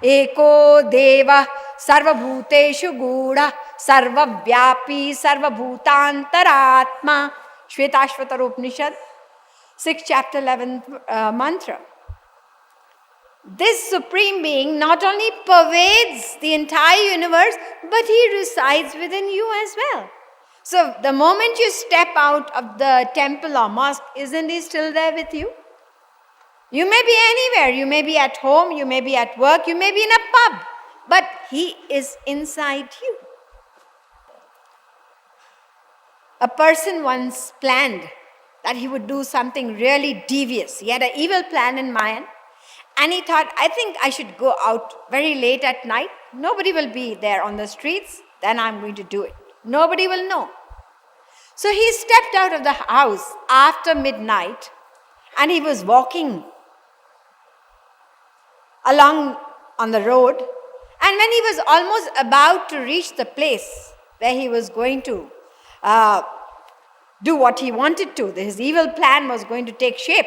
eko deva sarvabhuteshu gudha sarvavyapi sarvabhutantaratma. Shvetashvatara Upanishad, 6th chapter, 11th mantra. This Supreme Being not only pervades the entire universe, but He resides within you as well. So the moment you step out of the temple or mosque, isn't He still there with you? You may be anywhere, you may be at home, you may be at work, you may be in a pub, but He is inside you. A person once planned that he would do something really devious. He had an evil plan in mind, and he thought, I think I should go out very late at night. Nobody will be there on the streets, then I'm going to do it. Nobody will know. So he stepped out of the house after midnight, and he was walking along on the road, and when he was almost about to reach the place where he was going to do what he wanted to, his evil plan was going to take shape,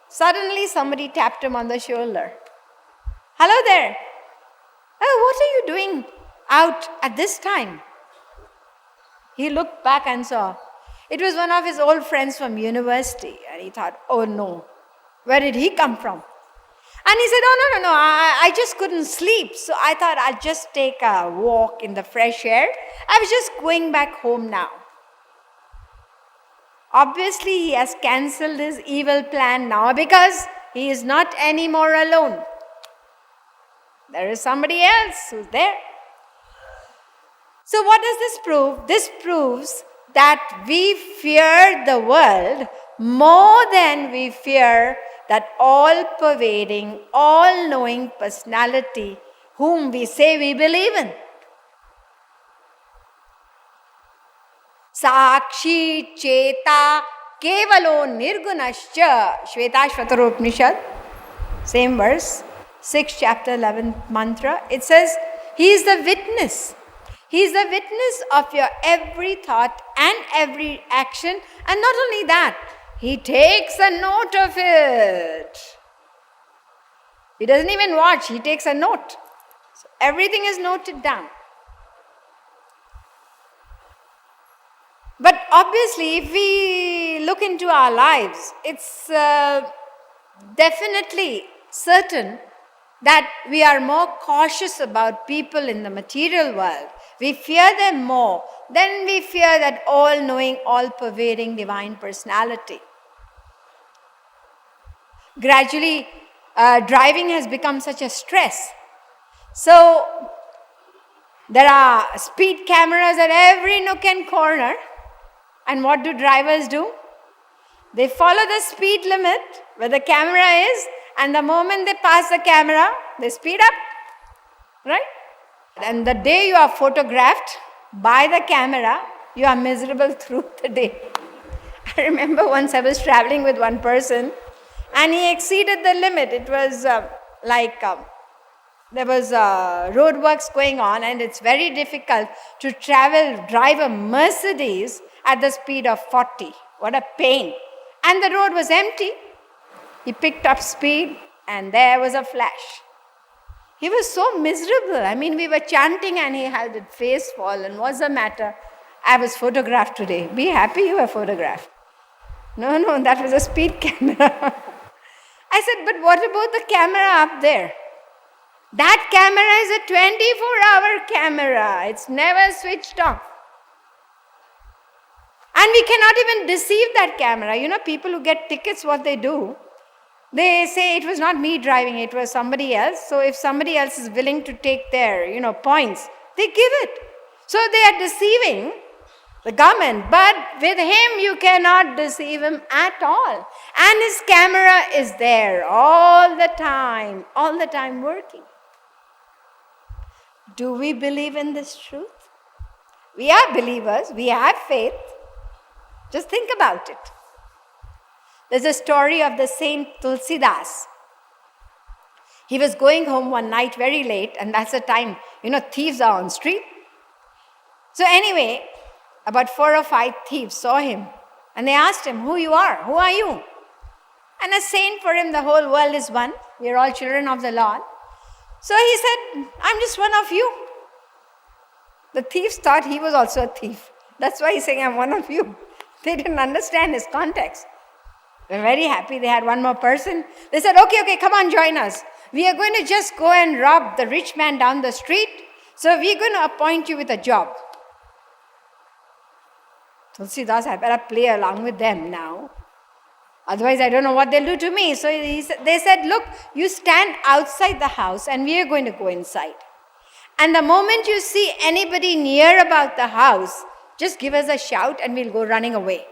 suddenly somebody tapped him on the shoulder. Hello there. Oh, what are you doing out at this time? He looked back and saw it was one of his old friends from university, and he thought, oh no, where did he come from? And he said, oh, no, I just couldn't sleep. So I thought I'd just take a walk in the fresh air. I was just going back home now. Obviously, he has cancelled his evil plan now because he is not anymore alone. There is somebody else who's there. So what does this prove? This proves that we fear the world more than we fear that all-pervading, all-knowing personality whom we say we believe in. Sakshi cheta kevalo nirgunascha. Shvetashvatara Upanishad, same verse, 6th chapter, 11th mantra. It says, He is the witness. He is the witness of your every thought and every action. And not only that, He takes a note of it. He doesn't even watch, He takes a note. So everything is noted down. But obviously, if we look into our lives, it's definitely certain that we are more cautious about people in the material world. We fear them more than we fear that all-knowing, all-pervading divine personality. Gradually, driving has become such a stress. So, there are speed cameras at every nook and corner. And what do drivers do? They follow the speed limit where the camera is, and the moment they pass the camera, they speed up. Right? And the day you are photographed by the camera, you are miserable through the day. I remember once I was traveling with one person, and he exceeded the limit. It was there was roadworks going on, and it's very difficult to drive a Mercedes at the speed of 40. What a pain. And the road was empty. He picked up speed, and there was a flash. He was so miserable. I mean, we were chanting, and he had his face fallen. What's the matter? I was photographed today. Be happy you were photographed. No, that was a speed camera. I said, but what about the camera up there? That camera is a 24-hour camera. It's never switched off. And we cannot even deceive that camera. You know, people who get tickets, what they do, they say it was not me driving, it was somebody else. So if somebody else is willing to take their, points, they give it. So they are deceiving the government. But with him, you cannot deceive him at all. And his camera is there all the time working. Do we believe in this truth? We are believers, we have faith. Just think about it. There's a story of the Saint Tulsidas. He was going home one night very late, and that's the time, thieves are on street. So anyway, about 4 or 5 thieves saw him, and they asked him, who you are? Who are you? And a saint, for him, the whole world is one. We are all children of the Lord. So he said, I'm just one of you. The thieves thought he was also a thief. That's why he's saying, I'm one of you. They didn't understand his context. They're very happy they had one more person. They said, okay, come on, join us. We are going to just go and rob the rich man down the street. So we're going to appoint you with a job. Tulsidas, I better play along with them now. Otherwise, I don't know what they'll do to me. So they said, look, you stand outside the house and we are going to go inside. And the moment you see anybody near about the house, just give us a shout and we'll go running away.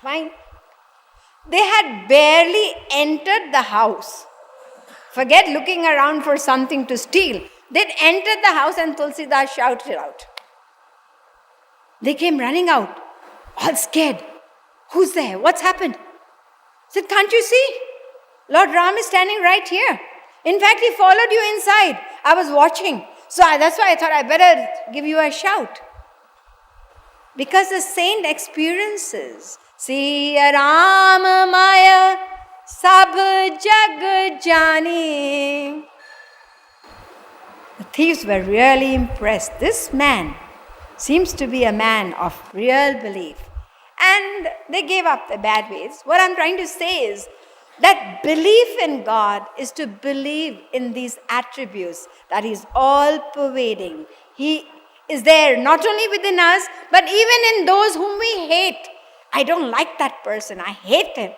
Fine. They had barely entered the house. Forget looking around for something to steal. They'd entered the house and Tulsidas shouted out. They came running out, all scared. Who's there? What's happened? Said, can't you see? Lord Ram is standing right here. In fact, he followed you inside. I was watching. So that's why I thought I better give you a shout. Because the saint experiences, Siya Ram Maya Sab Jag Jani. The thieves were really impressed. This man seems to be a man of real belief. And they gave up their bad ways. What I'm trying to say is that belief in God is to believe in these attributes, that He's all-pervading. He is there not only within us, but even in those whom we hate. I don't like that person. I hate him.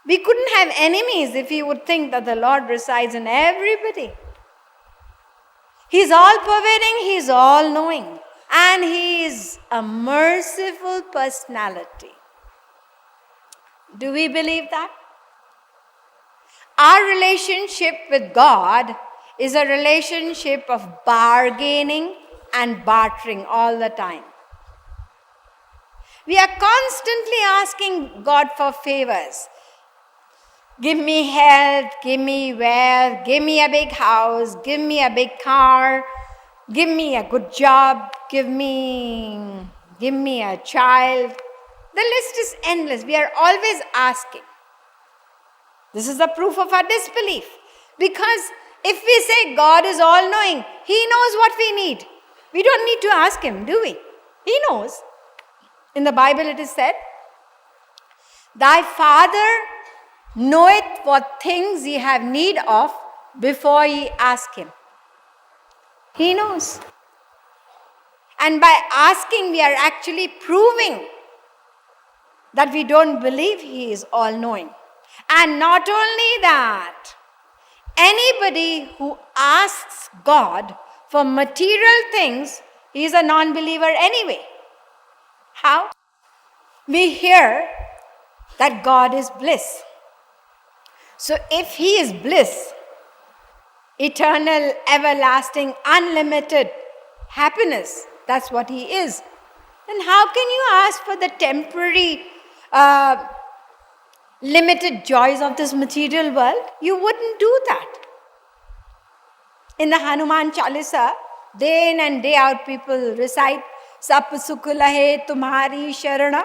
We couldn't have enemies if we would think that the Lord resides in everybody. He's all-pervading. He's all-knowing. And He is a merciful personality. Do we believe that? Our relationship with God is a relationship of bargaining and bartering all the time. We are constantly asking God for favors. Give me health, give me wealth, give me a big house, give me a big car, give me a good job, give me a child. The list is endless. We are always asking. This is the proof of our disbelief. Because if we say God is all-knowing, He knows what we need. We don't need to ask Him, do we? He knows. In the Bible it is said, Thy Father knoweth what things ye have need of before ye ask Him. He knows. And by asking, we are actually proving that we don't believe He is all-knowing. And not only that, anybody who asks God for material things, he is a non-believer anyway. How? We hear that God is bliss. So if He is bliss, eternal, everlasting, unlimited happiness, that's what He is, then how can you ask for the temporary limited joys of this material world? You wouldn't do that. In the Hanuman Chalisa, day in and day out people recite Sap Sukh Lahe Tumhari Sharana.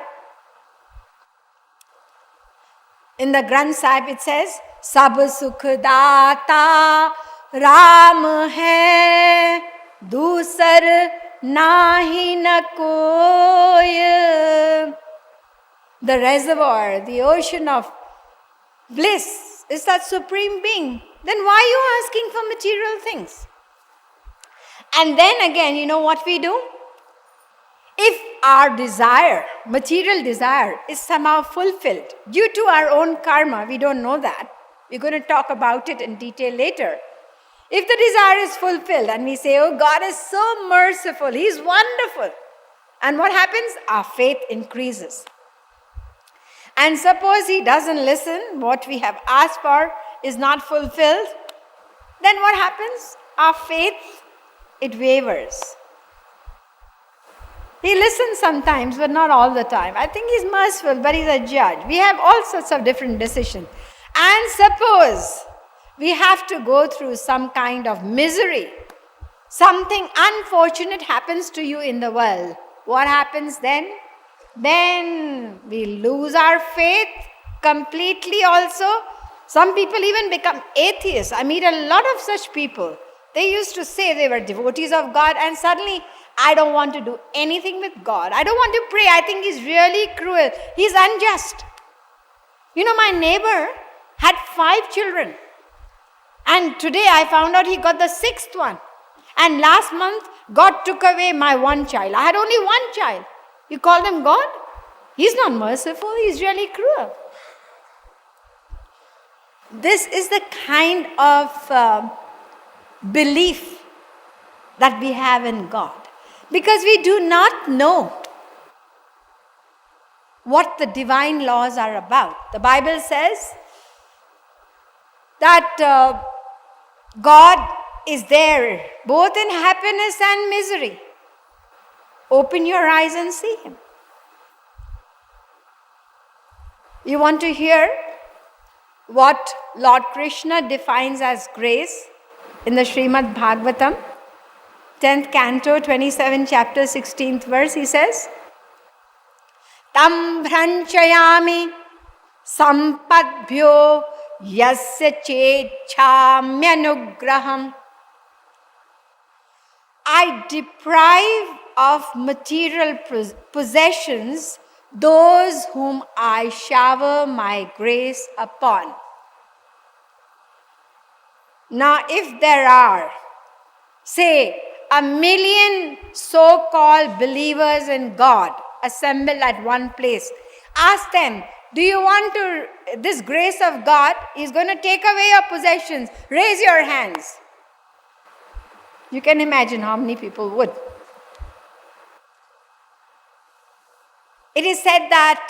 In the Granth Sahib it says, Sab Sukh Data Ram Hai Dusar Nahi Na Koi. The reservoir, the ocean of bliss is that supreme being. Then why are you asking for material things? And then again, you know what we do? If our desire, material desire, is somehow fulfilled due to our own karma, we don't know that. We're going to talk about it in detail later. If the desire is fulfilled and we say, oh, God is so merciful, He's wonderful. And what happens? Our faith increases. And suppose He doesn't listen, what we have asked for is not fulfilled, then what happens? Our faith, it wavers. He listens sometimes, but not all the time. I think He's merciful, but He's a judge. We have all sorts of different decisions. And suppose we have to go through some kind of misery, something unfortunate happens to you in the world. What happens then? Then we lose our faith completely also. Some people even become atheists. I meet a lot of such people. They used to say they were devotees of God, and suddenly, I don't want to do anything with God. I don't want to pray. I think He's really cruel. He's unjust. You know, my neighbor had 5 children. And today I found out he got the 6th one. And last month, God took away my 1 child. I had only 1 child. You call them God? He's not merciful. He's really cruel. This is the kind of belief that we have in God. Because we do not know what the divine laws are about. The Bible says that God is there both in happiness and misery. Open your eyes and see Him. You want to hear what Lord Krishna defines as grace in the Srimad Bhagavatam, 10th canto, 27th chapter, 16th verse? He says, Tam bhranchayami sampadbhyo yasya chechamyanugraham. I deprive of material possessions those whom I shower my grace upon. Now, if there are, say, 1,000,000 so-called believers in God assembled at one place, ask them, do you want this grace of God is going to take away your possessions? Raise your hands. You can imagine how many people would. It is said that,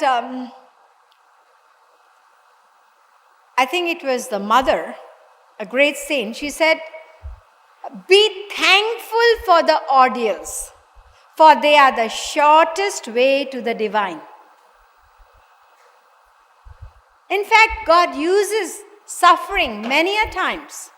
I think it was the mother, a great saint, she said, be thankful for the ordeals, for they are the shortest way to the divine. In fact, God uses suffering many a times.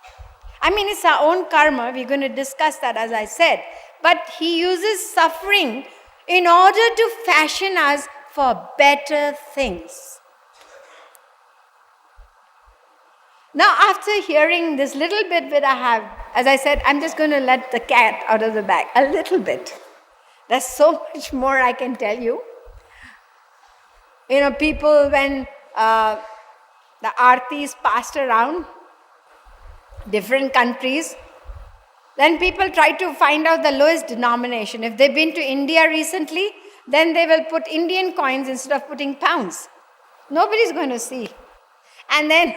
I mean, it's our own karma. We're going to discuss that, as I said. But He uses suffering in order to fashion us for better things. Now, after hearing this little bit that I have, as I said, I'm just going to let the cat out of the bag, a little bit. There's so much more I can tell you. You know, people, when the aartis passed around different countries, then people try to find out the lowest denomination. If they've been to India recently, then they will put Indian coins instead of putting pounds. Nobody's going to see. And then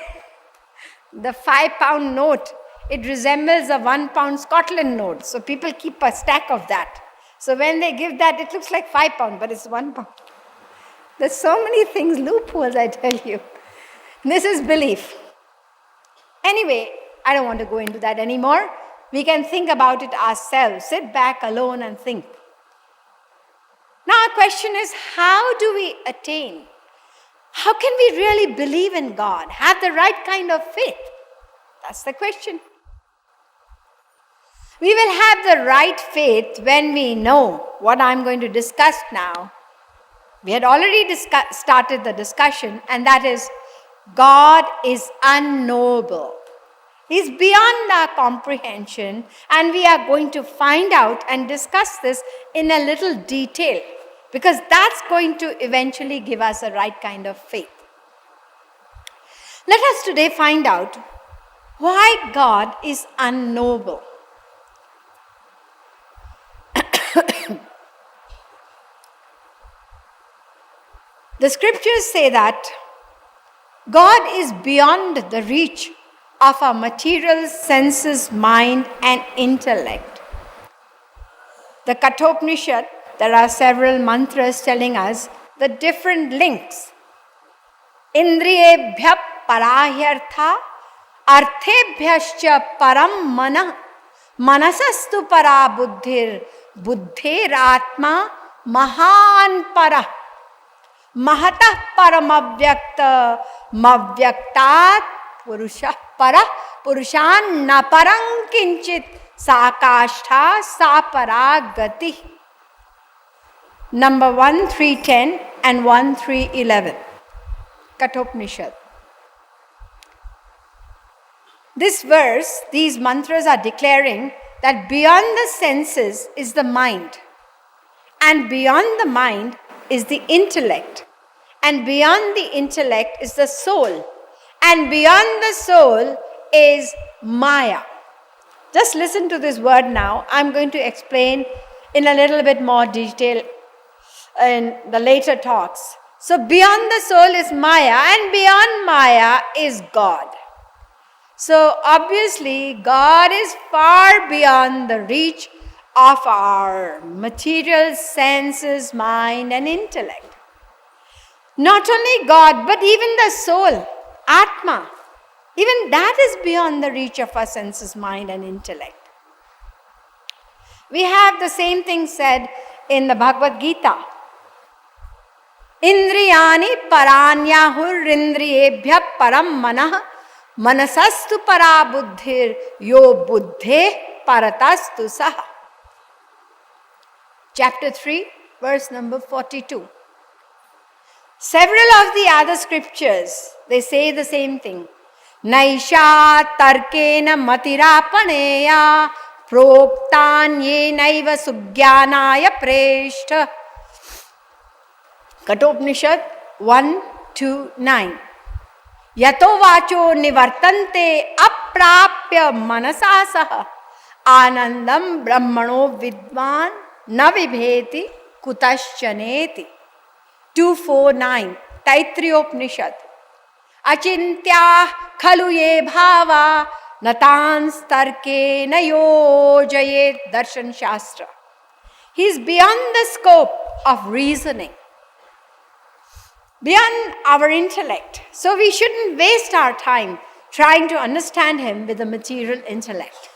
the 5-pound note, it resembles a 1-pound Scotland note. So people keep a stack of that. So when they give that, it looks like 5 pounds, but it's 1 pound. There's so many things, loopholes, I tell you. This is belief. Anyway, I don't want to go into that anymore. We can think about it ourselves. Sit back alone and think. Now our question is, how do we attain? How can we really believe in God? Have the right kind of faith? That's the question. We will have the right faith when we know what I'm going to discuss now. We had already started the discussion, and that is, God is unknowable. He's beyond our comprehension, and we are going to find out and discuss this in a little detail, because that's going to eventually give us a right kind of faith. Let us today find out why God is unknowable. The scriptures say that God is beyond the reach of our material senses, mind, and intellect. The Kathopanishad, there are several mantras telling us the different links. Indriyebhya parahyartha, arthebhyascha param mana, manasastu para buddhir, buddhir atma mahan para. Mahatah paramavyakta mavyaktat purushah para purushan na parang kinchit sakashtha saparagati. Number 1.3.10 and 1.3.11. Kathopanishad. This verse, these mantras are declaring that beyond the senses is the mind, and beyond the mind is the intellect, and beyond the intellect is the soul, and beyond the soul is Maya. Just listen to this word now. I'm going to explain in a little bit more detail in the later talks. So beyond the soul is Maya, and beyond Maya is God. So obviously God is far beyond the reach of our material senses, mind and intellect. Not only God, but even the soul, Atma, even that is beyond the reach of our senses, mind and intellect. We have the same thing said in the Bhagavad Gita. Indriyani paranyahurindriyebhya param manah manasastu para buddhir yo buddhe paratastu saha. Chapter 3, verse number 42. Several of the other scriptures, they say the same thing. Naisha tarkena matirapaneya proktan yenaiva sugyanaya preshta. Katopnishad 1-9. Yato vacho nivartante aprapya manasasah anandam brahmano vidvan na vibheti kutaschaneti. 2-4-9. Taittiriyopanishad. Achintya khalu ye bhava natans tarke na yojayet Darshan Shastra. He is beyond the scope of reasoning, beyond our intellect. So we shouldn't waste our time trying to understand him with the material intellect.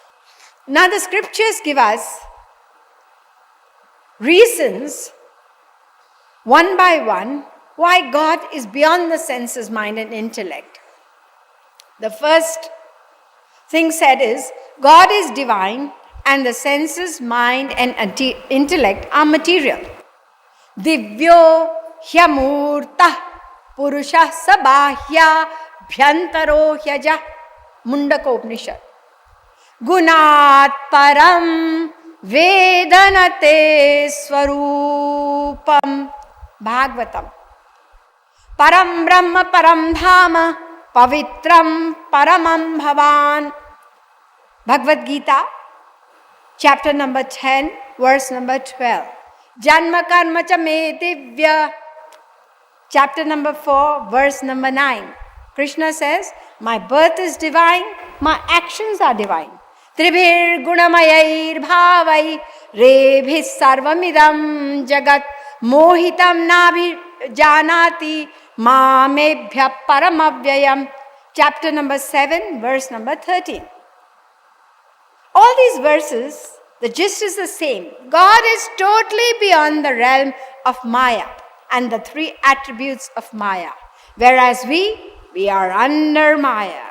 Now the scriptures give us reasons, one by one, why God is beyond the senses, mind and intellect. The first thing said is, God is divine and the senses, mind and intellect are material. Divyo hyamurta purusha sabahya bhyantaro hyaja. Mundaka Upanishad. Gunat param vedanate swarupam. Bhagavatam. Param Brahma Param Dhama Pavitram Paramam Bhavan. Bhagavad Gita, chapter number 10, verse number 12. Janma Karma Cha Me Divya, chapter number 4, verse number 9. Krishna says, my birth is divine, my actions are divine. Tribhir Gunamayair Bhavai Rebhis Sarvamidam Jagat Mohitam Nabhi Janati Mamebhya Paramavyayam. Chapter number 7, verse number 13. All these verses, the gist is the same. God is totally beyond the realm of Maya and the three attributes of Maya. Whereas we are under Maya.